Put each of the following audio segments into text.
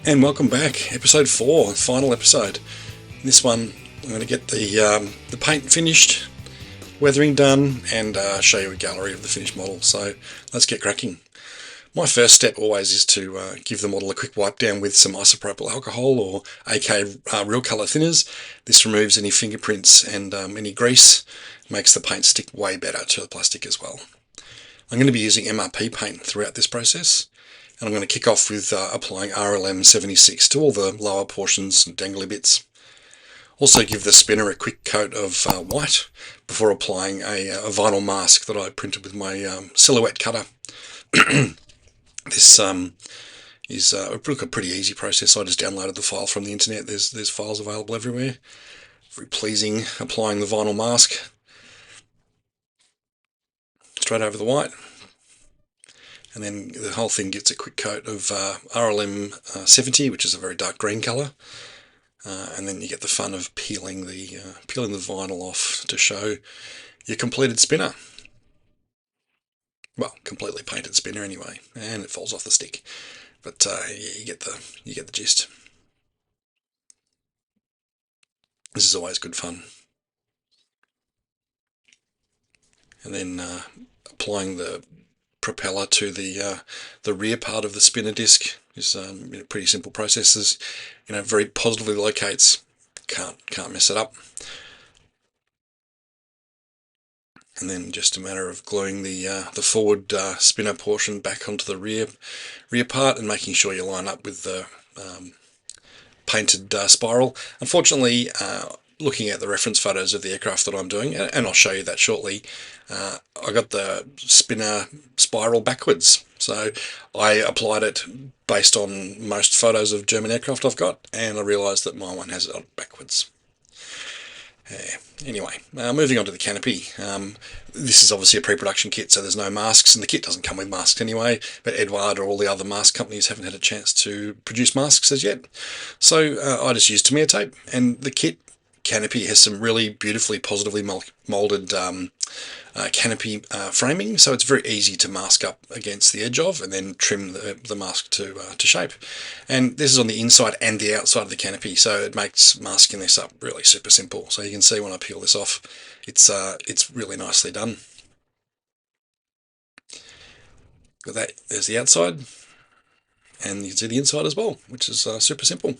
And welcome back, episode 4, final episode. In this one, I'm going to get the paint finished, weathering done, and show you a gallery of the finished model. So let's get cracking. My first step always is to give the model a quick wipe down with some isopropyl alcohol or AK real colour thinners. This removes any fingerprints and any grease, makes the paint stick way better to the plastic as well. I'm going to be using MRP paint throughout this process. And I'm going to kick off with applying RLM 76 to all the lower portions and dangly bits. Also give the spinner a quick coat of white before applying a vinyl mask that I printed with my silhouette cutter. This is a pretty easy process. I just downloaded the file from the internet. There's files available everywhere. Very pleasing applying the vinyl mask. Straight over the white. And then the whole thing gets a quick coat of RLM 70, which is a very dark green colour. And then you get the fun of peeling the vinyl off to show your completed spinner. Well, completely painted spinner anyway, and it falls off the stick. But yeah, you get the gist. This is always good fun. And then applying the propeller to the rear part of the spinner disc is a pretty simple process. Is, very positively locates. Can't mess it up. And then just a matter of gluing the forward spinner portion back onto the rear part and making sure you line up with the painted spiral. Unfortunately, looking at the reference photos of the aircraft that I'm doing, and I'll show you that shortly, I got the spinner spiral backwards. So I applied it based on most photos of German aircraft I've got, and I realised that my one has it backwards. Anyway, moving on to the canopy. This is obviously a pre-production kit, so there's no masks, and the kit doesn't come with masks anyway, but Edouard or all the other mask companies haven't had a chance to produce masks as yet. So I just used Tamiya tape, and the kit canopy has some really beautifully positively moulded canopy framing, so it's very easy to mask up against the edge of and then trim the mask to shape. And this is on the inside and the outside of the canopy, so it makes masking this up really super simple. So you can see when I peel this off, it's really nicely done. Got that, there's the outside, and you can see the inside as well, which is super simple.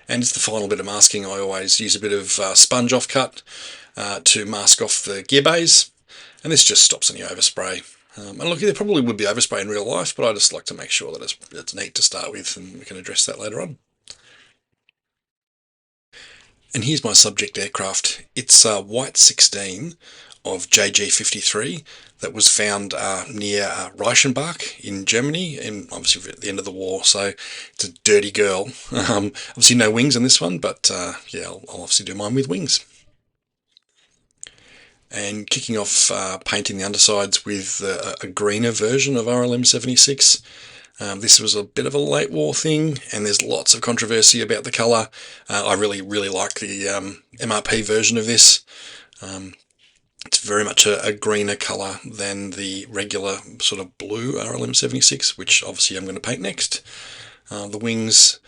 And it's the final bit of masking. I always use a bit of sponge offcut to mask off the gear bays, and this just stops any overspray. And look, there probably would be overspray in real life, but I just like to make sure that it's neat to start with, and we can address that later on. And here's my subject aircraft. It's White 16 of JG53 that was found near Reichenbach in Germany, and obviously at the end of the war, so it's a dirty girl. Obviously no wings on this one, but yeah, I'll obviously do mine with wings. And kicking off painting the undersides with a greener version of RLM 76. This was a bit of a late war thing, and there's lots of controversy about the colour. I really like the MRP version of this. It's very much a greener colour than the regular sort of blue RLM 76, which obviously I'm going to paint next. The wings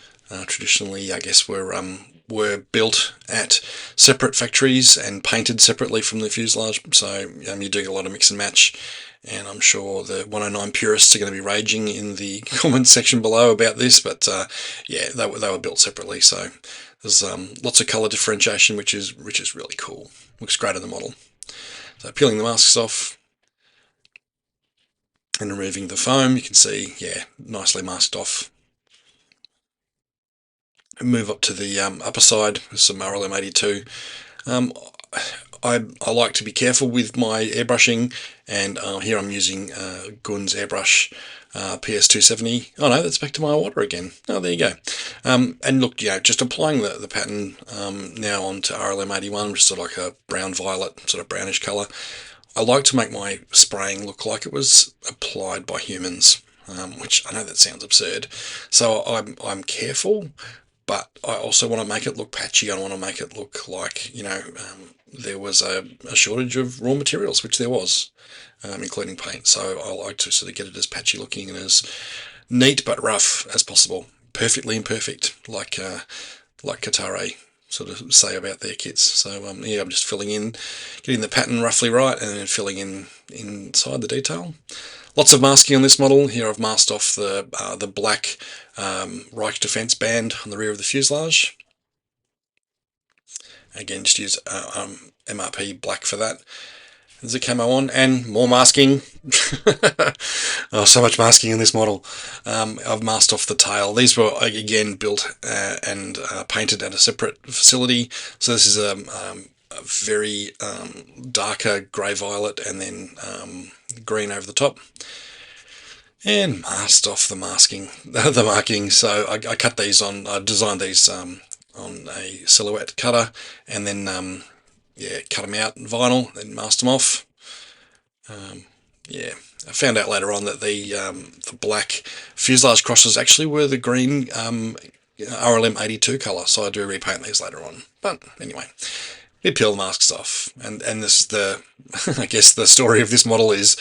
traditionally, I guess, were built at separate factories and painted separately from the fuselage, so you're doing a lot of mix and match, and I'm sure the 109 purists are going to be raging in the comments section below about this, but yeah, they were built separately, so there's lots of colour differentiation, which is really cool. Looks great on the model. So peeling the masks off and removing the foam, you can see, yeah, nicely masked off. And move up to the upper side with some RLM 82. I like to be careful with my airbrushing, and here I'm using Gun's airbrush PS270. Oh no, that's back to my water again. Oh, there you go. And look, just applying the pattern now onto RLM 81, which is sort of like a brown-violet, sort of brownish colour. I like to make my spraying look like it was applied by humans, which I know that sounds absurd. So I'm careful, but I also want to make it look patchy. I want to make it look like, there was a shortage of raw materials, which there was, including paint. So I like to sort of get it as patchy looking and as neat but rough as possible. perfectly imperfect, like Kotare sort of say about their kits. So yeah, I'm just filling in, getting the pattern roughly right, and then filling in inside the detail. Lots of masking on this model. Here I've masked off the black Reich Defense band on the rear of the fuselage. Again, just use MRP black for that. There's a camo on, and more masking. Oh, so much masking in this model. I've masked off the tail. These were, again, built and painted at a separate facility. So this is a very darker grey-violet and then green over the top. And masked off the masking, the marking. So I cut these on, I designed these on a silhouette cutter, and then yeah, cut them out in vinyl, then masked them off. Yeah, I found out later on that the black fuselage crosses actually were the green RLM 82 colour, so I do repaint these later on. But anyway, we peel the masks off, and this is the, I guess the story of this model is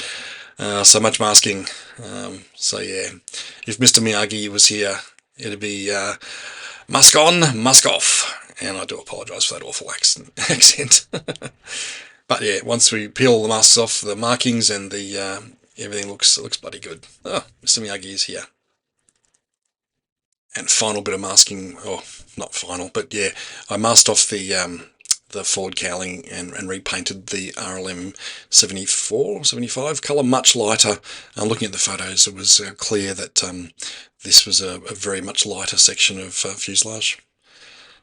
so much masking. So yeah, if Mr. Miyagi was here, it'd be mask on, mask off. And I do apologise for that awful accent. But yeah, once we peel the masks off, the markings and the everything looks bloody good. Oh, Mr. Miyagi is here. And final bit of masking, or not final, but yeah, I masked off the forward cowling and repainted the RLM 74, 75 colour, much lighter. Looking at the photos, it was clear that this was a very much lighter section of fuselage.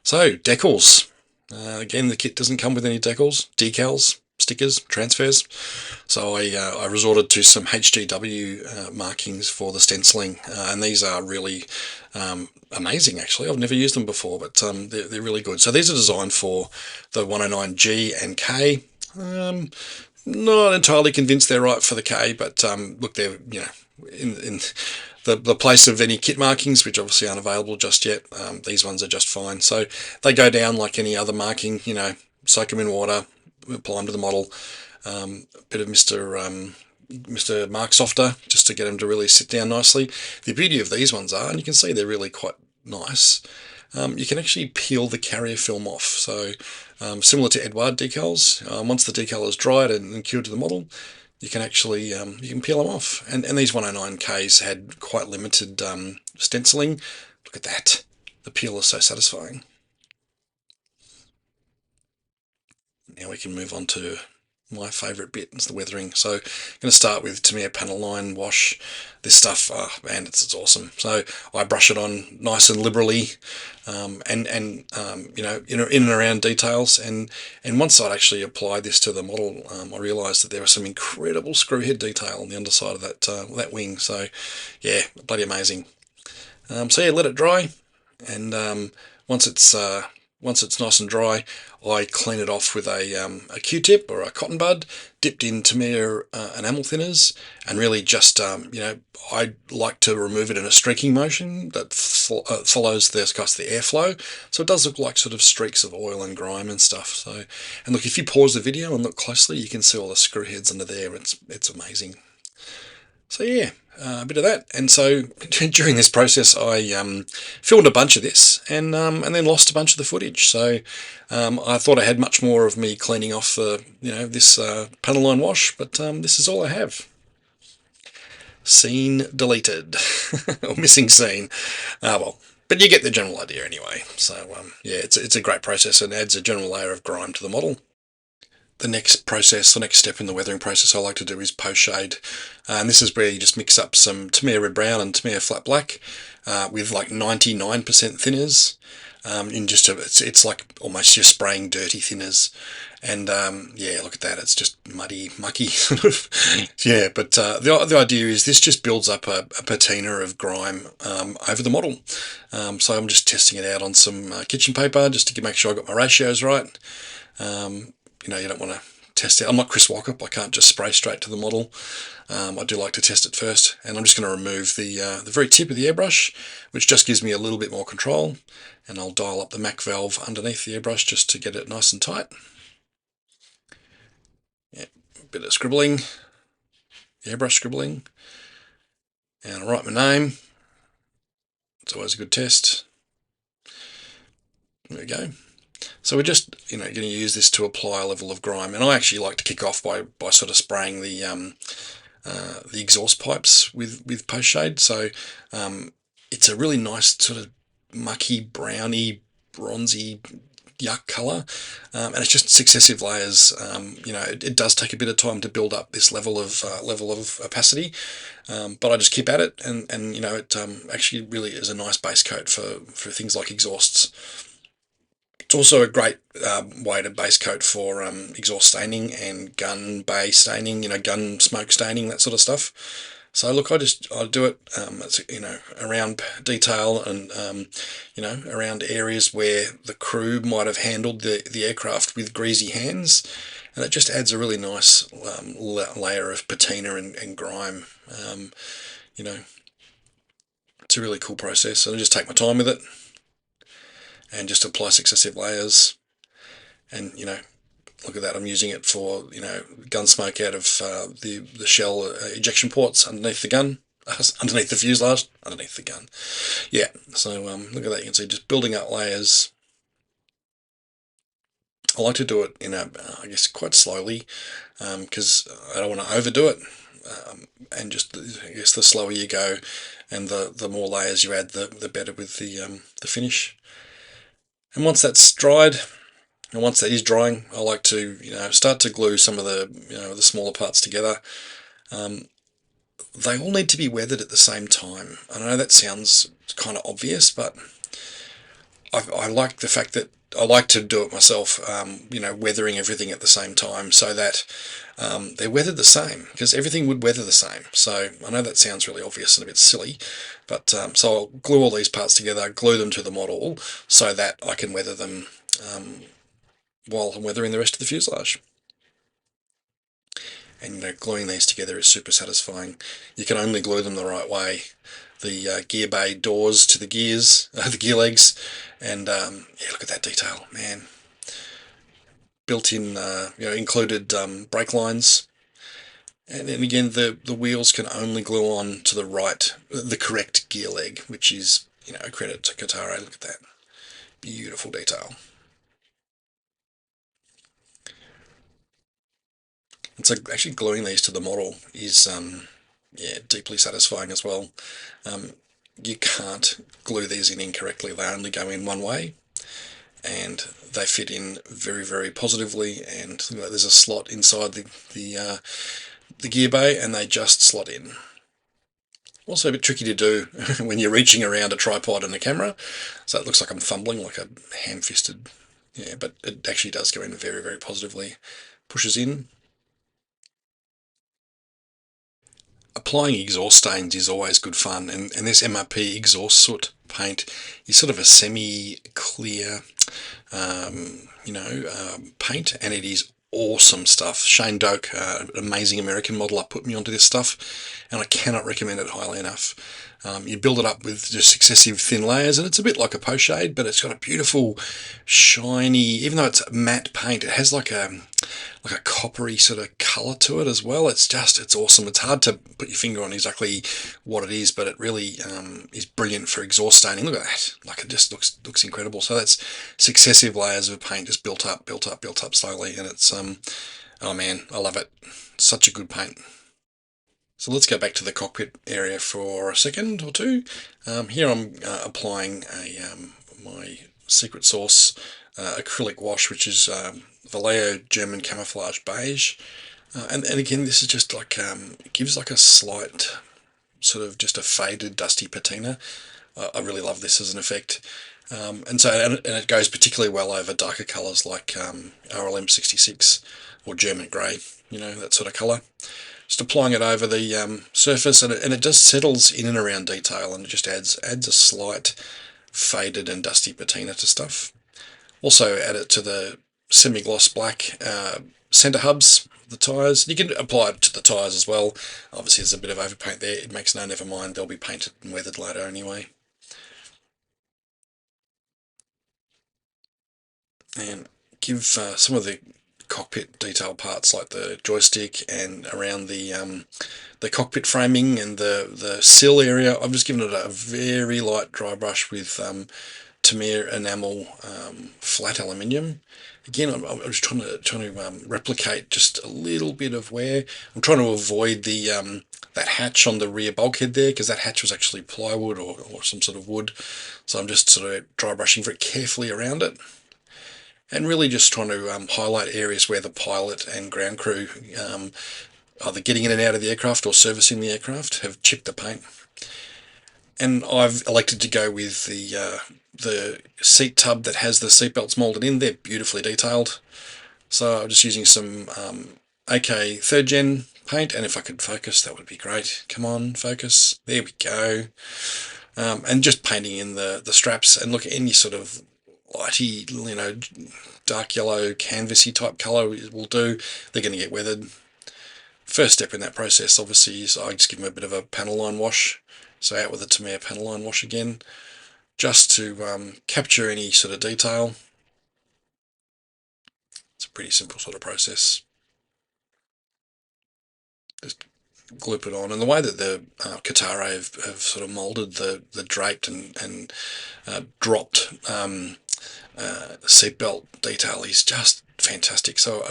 So, decals. Again, the kit doesn't come with any decals, stickers, transfers. So I resorted to some HGW markings for the stenciling, and these are really amazing actually. I've never used them before, but they're really good. So these are designed for the 109G and K. Not entirely convinced they're right for the K, but look, they're, you know, in the place of any kit markings, which obviously aren't available just yet. These ones are just fine. So they go down like any other marking, you know, soak them in water, apply them to the model, a bit of Mr. Mark Softer just to get them to really sit down nicely. The beauty of these ones are, and you can see they're really quite nice, you can actually peel the carrier film off. So similar to Edouard decals, once the decal is dried and cured to the model, you can actually you can peel them off. And these 109Ks had quite limited stenciling. Look at that. The peel is so satisfying. Now we can move on to my favourite bit, is the weathering. So I'm going to start with Tamiya panel line wash. This stuff, oh man, it's awesome. So I brush it on nice and liberally, and you know, in and around details. And once I'd actually applied this to the model, I realised that there was some incredible screw head detail on the underside of that wing. So yeah, bloody amazing. So yeah, let it dry, and once it's nice and dry, I clean it off with a Q-tip or a cotton bud, dipped in Tamiya enamel thinners, and really just, you know, I like to remove it in a streaking motion that follows the airflow, so it does look like sort of streaks of oil and grime and stuff. So, and look, if you pause the video and look closely, you can see all the screw heads under there. It's amazing. So yeah, a bit of that. And so during this process, I filmed a bunch of this and then lost a bunch of the footage. So I thought I had much more of me cleaning off this panel line wash, but this is all I have. Scene deleted, or missing scene. Well, but you get the general idea anyway. So yeah, it's a great process and adds a general layer of grime to the model. The next step in the weathering process I like to do is post-shade. And this is where you just mix up some Tamiya Red Brown and Tamiya Flat Black with like 99% thinners. It's like almost you're spraying dirty thinners. And yeah, look at that, it's just muddy, mucky sort of. Yeah, but the idea is this just builds up a patina of grime over the model. So I'm just testing it out on some kitchen paper just to make sure I got my ratios right. You know, you don't want to test it. I'm not Chris Walkup. I can't just spray straight to the model. I do like to test it first, and I'm just going to remove the very tip of the airbrush, which just gives me a little bit more control, and I'll dial up the Mac valve underneath the airbrush just to get it nice and tight. Yeah, a bit of scribbling, airbrush scribbling, and I'll write my name. It's always a good test. There we go. So we're just, going to use this to apply a level of grime, and I actually like to kick off by sort of spraying the exhaust pipes with post shade. So it's a really nice sort of mucky, browny, bronzy, yuck colour, and it's just successive layers. It does take a bit of time to build up this level of opacity, but I just keep at it, and it actually really is a nice base coat for things like exhausts. It's also a great way to base coat for exhaust staining and gun bay staining, gun smoke staining, that sort of stuff. So look, I do it, around detail and around areas where the crew might have handled the aircraft with greasy hands, and it just adds a really nice layer of patina and grime. It's a really cool process, and I just take my time with it and just apply successive layers. And look at that, I'm using it for gun smoke out of the shell ejection ports underneath the gun, underneath the fuselage, underneath the gun. Yeah, so look at that, you can see just building up layers. I like to do it I guess quite slowly, because I don't want to overdo it, and just I guess the slower you go and the more layers you add, the better with the finish. And once that's dried, and once that is drying, I like to start to glue some of the smaller parts together. They all need to be weathered at the same time. I know that sounds kind of obvious, but I like the fact that I like to do it myself, weathering everything at the same time, so that they're weathered the same, because everything would weather the same. So I know that sounds really obvious and a bit silly, but so I'll glue all these parts together, glue them to the model, so that I can weather them while I'm weathering the rest of the fuselage. And gluing these together is super satisfying. You can only glue them the right way. The gear bay doors to the gears, the gear legs, and yeah, look at that detail, man. Built-in, included brake lines, and then again the wheels can only glue on to the correct gear leg, which is a credit to Kotare. Look at that, beautiful detail. And so actually gluing these to the model is deeply satisfying as well. You can't glue these in incorrectly. They only go in one way, and they fit in very, very positively. And there's a slot inside the gear bay, and they just slot in. Also a bit tricky to do when you're reaching around a tripod and a camera, so it looks like I'm fumbling, like a ham-fisted. Yeah, but it actually does go in very, very positively. Pushes in. Applying exhaust stains is always good fun, and this MRP exhaust soot paint is sort of a semi-clear, paint, and it is awesome stuff. Shane Doak, an amazing American modeler, put me onto this stuff, and I cannot recommend it highly enough. You build it up with just successive thin layers, and it's a bit like a post shade, but it's got a beautiful, shiny, even though it's matte paint, it has like a coppery sort of colour to it as well. It's awesome. It's hard to put your finger on exactly what it is, but it really is brilliant for exhaust staining. Look at that. Like, it just looks incredible. So that's successive layers of paint just built up slowly, and it's oh man, I love it. Such a good paint. So let's go back to the cockpit area for a second or two. Here I'm applying my secret sauce acrylic wash, which is Vallejo German Camouflage Beige. And again, this is just like, it gives like a slight sort of just a faded dusty patina. I really love this as an effect. And it goes particularly well over darker colours like RLM 66 or German grey, that sort of colour. Just applying it over the surface, and it just settles in and around detail, and it just adds a slight faded and dusty patina to stuff. Also add it to the semi-gloss black centre hubs, the tyres. You can apply it to the tyres as well. Obviously there's a bit of overpaint there. It makes never mind. They'll be painted and weathered later anyway. And give some of the cockpit detail parts like the joystick and around the cockpit framing and the sill area. I've just given it a very light dry brush with Tamiya enamel flat aluminium. Again, I'm just trying to replicate just a little bit of wear. I'm trying to avoid the that hatch on the rear bulkhead there, because that hatch was actually plywood or some sort of wood. So I'm just sort of dry brushing very carefully around it, and really just trying to highlight areas where the pilot and ground crew, either getting in and out of the aircraft or servicing the aircraft, have chipped the paint. And I've elected to go with the seat tub that has the seatbelts moulded in. They're beautifully detailed. So I'm just using some AK 3rd Gen paint, and if I could focus, that would be great. Come on, focus. There we go. And just painting in the straps, and look, any sort of lighty, dark yellow, canvassy type colour will do. They're going to get weathered. First step in that process, obviously, is I just give them a bit of a panel line wash. So out with the Tamiya panel line wash again, just to capture any sort of detail. It's a pretty simple sort of process. Just gloop it on, and the way that the Kotare have sort of moulded the draped and dropped seatbelt detail is just fantastic. So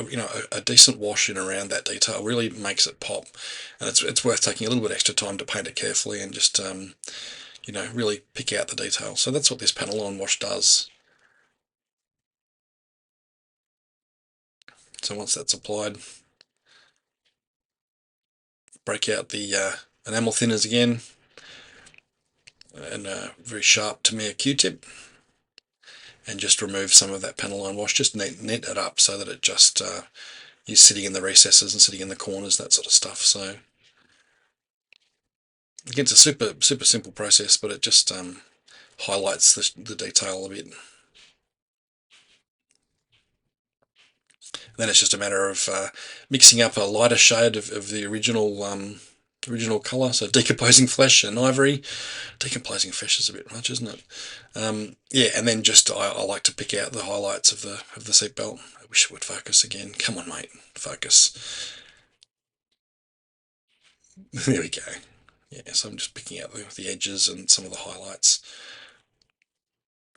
a decent wash in around that detail really makes it pop, and it's worth taking a little bit extra time to paint it carefully and just really pick out the detail. So that's what this panel line wash does. So once that's applied, break out the enamel thinners again, and a very sharp Tamiya Q-tip, and just remove some of that panel line wash. Just net it up so that it just is sitting in the recesses and sitting in the corners, that sort of stuff. So again, it's a super simple process, but it just highlights the detail a bit. Then it's just a matter of mixing up a lighter shade of the original colour, so decomposing flesh and ivory. Decomposing flesh is a bit much, isn't it? Yeah, and then just I like to pick out the highlights of the seatbelt. I wish it would focus again. Come on, mate, focus. There we go. Yeah, so I'm just picking out the edges and some of the highlights,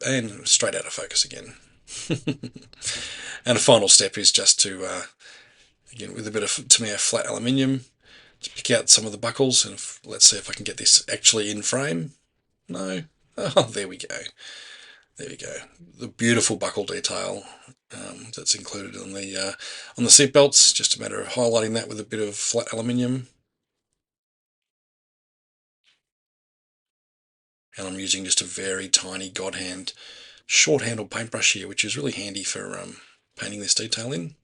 and straight out of focus again. And a final step is just to, again, with a bit of Tamiya flat aluminium, to pick out some of the buckles, and let's see if I can get this actually in frame. No? Oh, there we go. There we go. The beautiful buckle detail that's included on the seat belts. Just a matter of highlighting that with a bit of flat aluminium. And I'm using just a very tiny godhand short-handled paintbrush here, which is really handy for painting this detail in.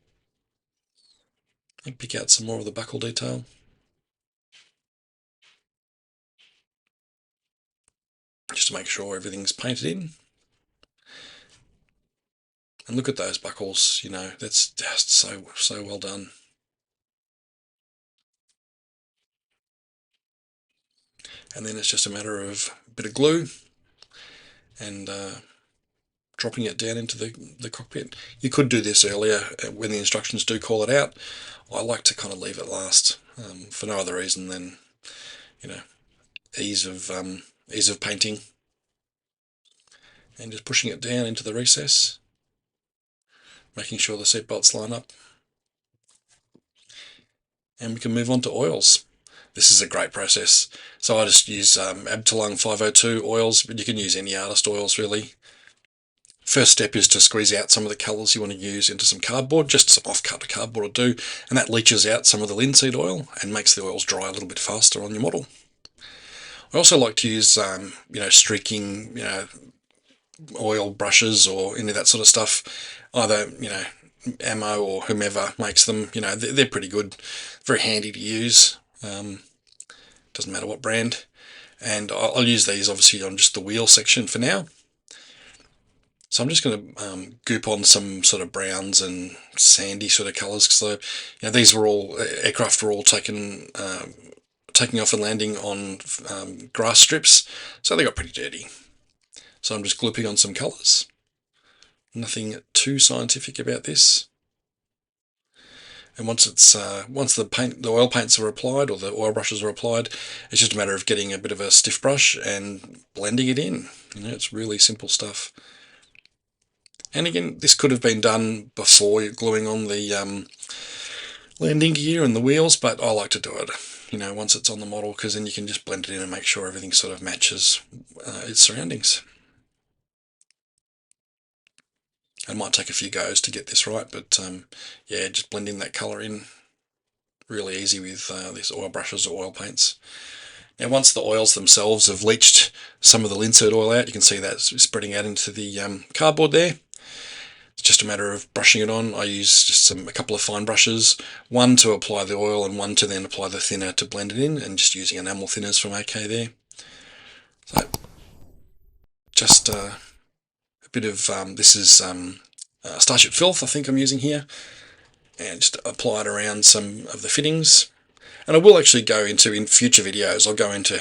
And pick out some more of the buckle detail. Just to make sure everything's painted in. And look at those buckles, that's just so well done. And then it's just a matter of a bit of glue and dropping it down into the cockpit. You could do this earlier when the instructions do call it out. I like to kind of leave it last for no other reason than ease of painting, and just pushing it down into the recess, making sure the seat belts line up, and we can move on to oils. This is a great process. So I just use Abtalung 502 oils, but you can use any artist oils really. First step is to squeeze out some of the colours you want to use into some cardboard. Just some off-cut cardboard will do, and that leaches out some of the linseed oil and makes the oils dry a little bit faster on your model. I also like to use streaking oil brushes or any of that sort of stuff. Either Ammo or whomever makes them, they're pretty good, very handy to use. Doesn't matter what brand. And I'll use these obviously on just the wheel section for now. So I'm just going to goop on some sort of browns and sandy sort of colours. So these were all aircraft were all taking off and landing on grass strips, so they got pretty dirty. So I'm just glooping on some colours. Nothing too scientific about this. And once the oil paints are applied, or the oil brushes are applied, it's just a matter of getting a bit of a stiff brush and blending it in. It's really simple stuff. And again, this could have been done before you're gluing on the landing gear and the wheels, but I like to do it, once it's on the model, because then you can just blend it in and make sure everything sort of matches its surroundings. It might take a few goes to get this right, but yeah, just blending that colour in really easy with these oil brushes or oil paints. Now, once the oils themselves have leached some of the linseed oil out, you can see that spreading out into the cardboard there. It's just a matter of brushing it on. I use just a couple of fine brushes, one to apply the oil and one to then apply the thinner to blend it in, and just using enamel thinners from AK there. So just a bit of, this is Starship Filth I think I'm using here, and just apply it around some of the fittings. And I will actually go into, in future videos, I'll go into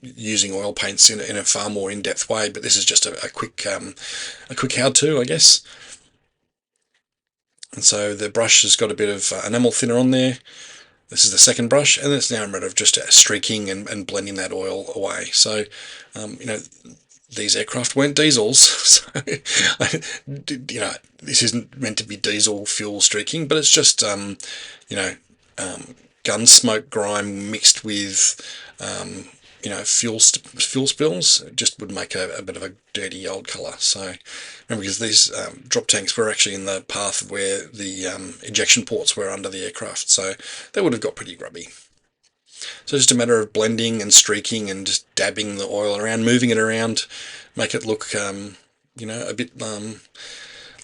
using oil paints in a far more in-depth way, but this is just a quick how-to, I guess. And so the brush has got a bit of enamel thinner on there. This is the second brush, and it's now a matter of just streaking and blending that oil away. So, these aircraft weren't diesels, so this isn't meant to be diesel fuel streaking, but it's just gun smoke grime mixed with fuel spills. It just would make a bit of a dirty old colour. So remember, because these drop tanks were actually in the path of where the ejection ports were under the aircraft, so they would have got pretty grubby. So just a matter of blending and streaking and just dabbing the oil around, moving it around, make it look a bit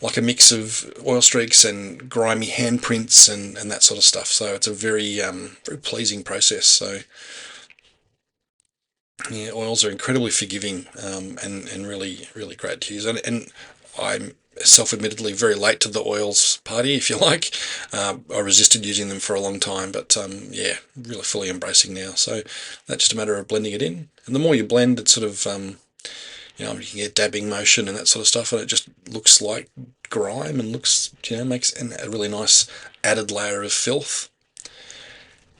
like a mix of oil streaks and grimy handprints and that sort of stuff. So it's a very very pleasing process. So yeah, oils are incredibly forgiving and really, really great to use. And I'm self-admittedly very late to the oils party, if you like. I resisted using them for a long time, but yeah, really fully embracing now. So that's just a matter of blending it in. And the more you blend, it sort of, you can get dabbing motion and that sort of stuff, and it just looks like grime and looks, makes a really nice added layer of filth.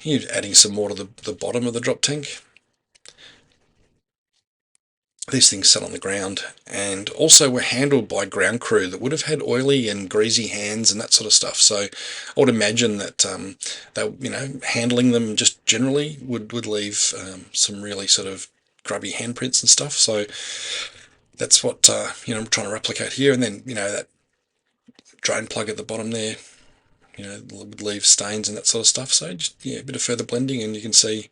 You're adding some more to the bottom of the drop tank. These things sat on the ground and also were handled by ground crew that would have had oily and greasy hands and that sort of stuff. So I would imagine that handling them just generally would leave some really sort of grubby handprints and stuff. So that's what I'm trying to replicate here. And then that drain plug at the bottom there, would leave stains and that sort of stuff. So just a bit of further blending, and you can see.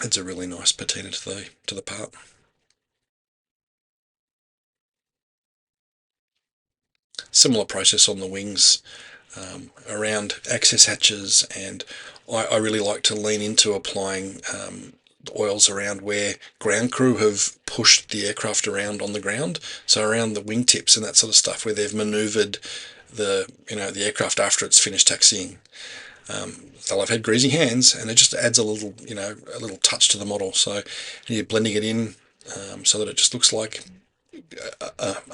Adds a really nice patina to the part. Similar process on the wings, around access hatches, and I really like to lean into applying oils around where ground crew have pushed the aircraft around on the ground, so around the wingtips and that sort of stuff, where they've manoeuvred the aircraft after it's finished taxiing. They'll have had greasy hands, and it just adds a little touch to the model. So you're blending it in so that it just looks like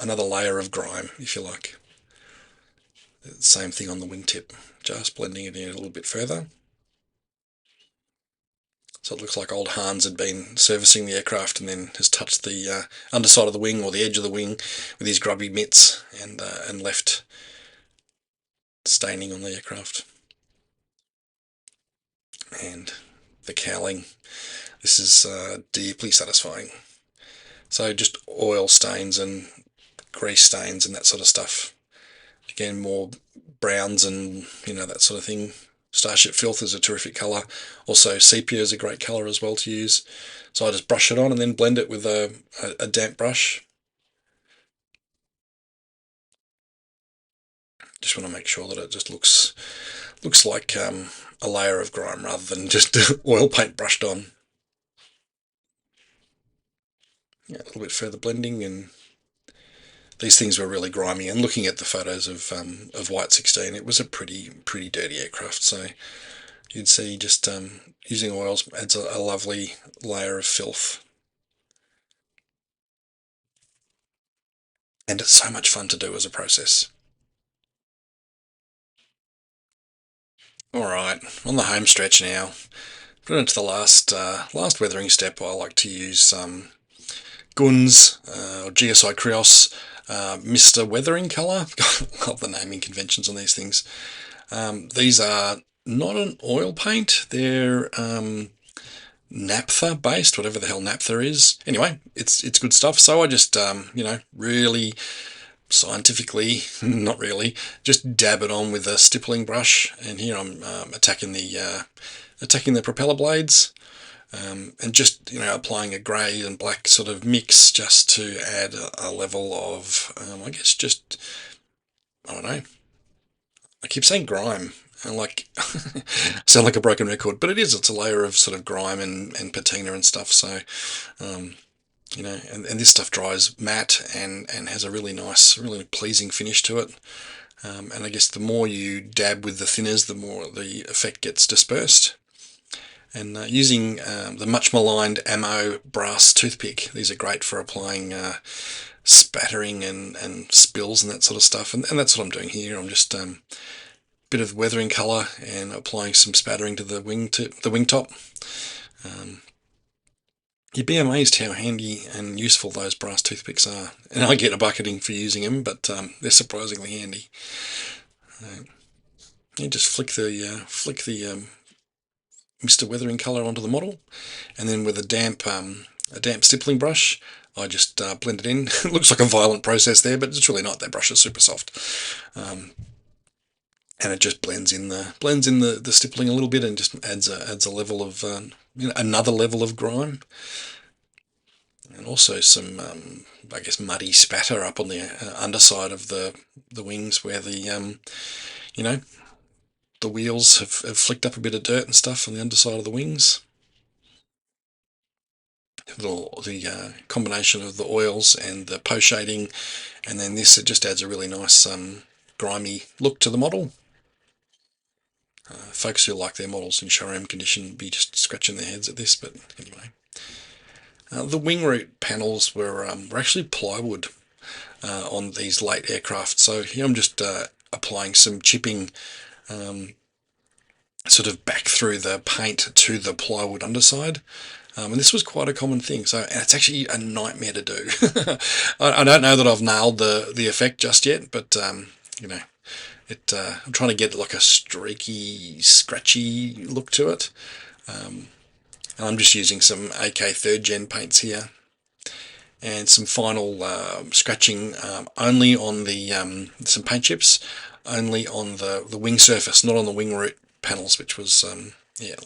another layer of grime, if you like. Same thing on the wingtip, just blending it in a little bit further. So it looks like old Hans had been servicing the aircraft and then has touched the underside of the wing or the edge of the wing with his grubby mitts and left staining on the aircraft. And the cowling, this is deeply satisfying. So just oil stains and grease stains and that sort of stuff. Again, more browns and that sort of thing. Starship Filth is a terrific colour. Also, sepia is a great colour as well to use. So I just brush it on and then blend it with a damp brush. Just want to make sure that it just looks like a layer of grime rather than just oil paint brushed on. Yeah, a little bit further blending, and these things were really grimy. And looking at the photos of White 16, it was a pretty dirty aircraft. So you'd see just using oils adds a lovely layer of filth. And it's so much fun to do as a process. Alright, on the home stretch now. Put into the last weathering step. I like to use Guns or GSI Krios Mr. Weathering colour. Love the naming conventions on these things. These are not an oil paint, they're naphtha based, whatever the hell naphtha is. Anyway, it's good stuff. So I just really scientifically, not really, just dab it on with a stippling brush, and here I'm attacking the propeller blades, and just applying a grey and black sort of mix just to add a level of I guess just I don't know. I keep saying grime. And like, sound like a broken record, but it is. It's a layer of sort of grime and patina and stuff. So, and this stuff dries matte and has a really nice, really pleasing finish to it. And I guess the more you dab with the thinners, the more the effect gets dispersed. And using the much maligned Ammo brass toothpick, these are great for applying spattering and spills and that sort of stuff. And that's what I'm doing here. I'm just bit of weathering colour and applying some spattering to the wing top. You'd be amazed how handy and useful those brass toothpicks are. And I get a bucketing for using them, but they're surprisingly handy. You just flick the Mr. Weathering colour onto the model, and then with a damp stippling brush, I just blend it in. It looks like a violent process there, but it's really not. That brush is super soft, and it just blends in the stippling a little bit, and just adds a level of another level of grime, and also some I guess muddy spatter up on the underside of the wings where the the wheels have flicked up a bit of dirt and stuff on the underside of the wings. The combination of the oils and the post shading, and then this, it just adds a really nice grimy look to the model. Folks who like their models in showroom condition be just scratching their heads at this, but anyway. The wing root panels were actually plywood on these late aircraft, so here I'm just applying some chipping sort of back through the paint to the plywood underside. And this was quite a common thing, so it's actually a nightmare to do. I don't know that I've nailed the effect just yet, but I'm trying to get like a streaky, scratchy look to it. And I'm just using some AK 3rd Gen paints here, and some final scratching only on the some paint chips, only on the wing surface, not on the wing root panels, which was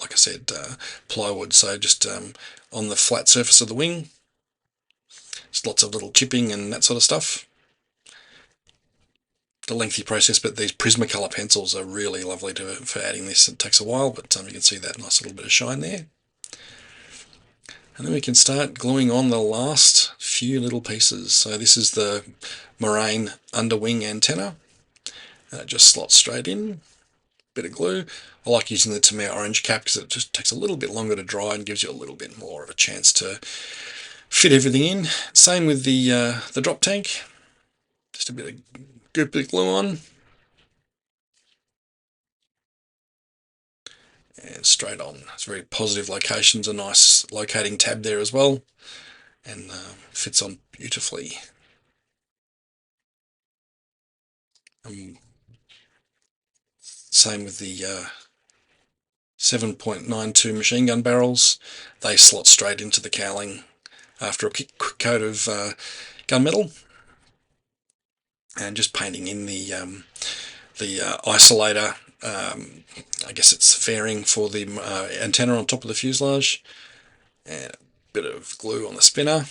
like I said, plywood. So just on the flat surface of the wing, just lots of little chipping and that sort of stuff. A lengthy process, but these Prismacolor pencils are really lovely for adding this. It takes a while, but you can see that nice little bit of shine there. And then we can start gluing on the last few little pieces. So this is the Moraine underwing antenna. It just slots straight in. Bit of glue. I like using the Tamiya orange cap because it just takes a little bit longer to dry and gives you a little bit more of a chance to fit everything in. Same with the drop tank. Just a bit of glue on. And straight on. It's very positive locations, a nice locating tab there as well, and fits on beautifully. Same with the 7.92 machine gun barrels. They slot straight into the cowling after a quick coat of gunmetal, and just painting in the isolator. I guess it's fairing for the antenna on top of the fuselage, and a bit of glue on the spinner.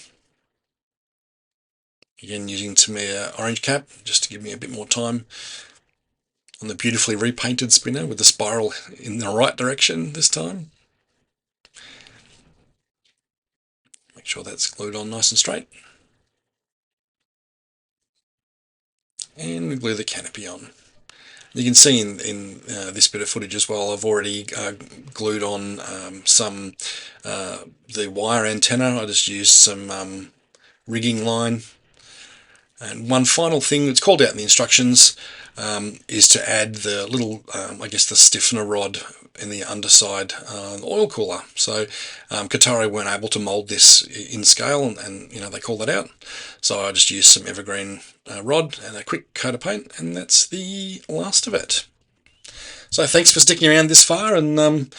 Again, using Tamiya orange cap just to give me a bit more time on the beautifully repainted spinner with the spiral in the right direction this time. Make sure that's glued on nice and straight. And glue the canopy on. You can see in this bit of footage as well, I've already glued on the wire antenna. I just used some rigging line. And one final thing that's called out in the instructions, is to add the little, I guess, the stiffener rod in the underside oil cooler. So Kotare weren't able to mould this in scale, and they call that out. So I just used some evergreen rod and a quick coat of paint, and that's the last of it. So thanks for sticking around this far, and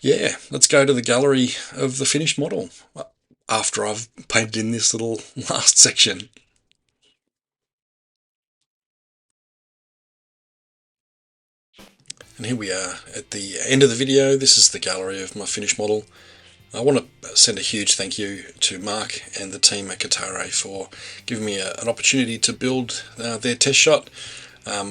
yeah, let's go to the gallery of the finished model after I've painted in this little last section. And here we are at the end of the video. This is the gallery of my finished model. I want to send a huge thank you to Mark and the team at Kotare for giving me an opportunity to build their test shot.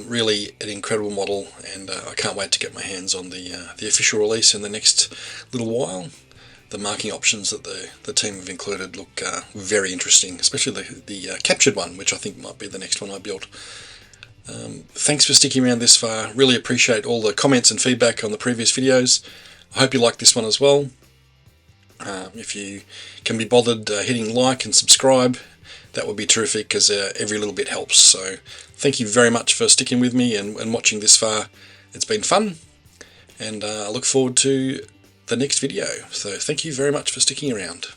Really an incredible model, and I can't wait to get my hands on the official release in the next little while. The marking options that the team have included look very interesting, especially the captured one, which I think might be the next one I build. Thanks for sticking around this far. Really appreciate all the comments and feedback on the previous videos. I hope you like this one as well. If you can be bothered hitting like and subscribe, that would be terrific, because every little bit helps. So thank you very much for sticking with me and watching this far. It's been fun, and I look forward to the next video. So thank you very much for sticking around.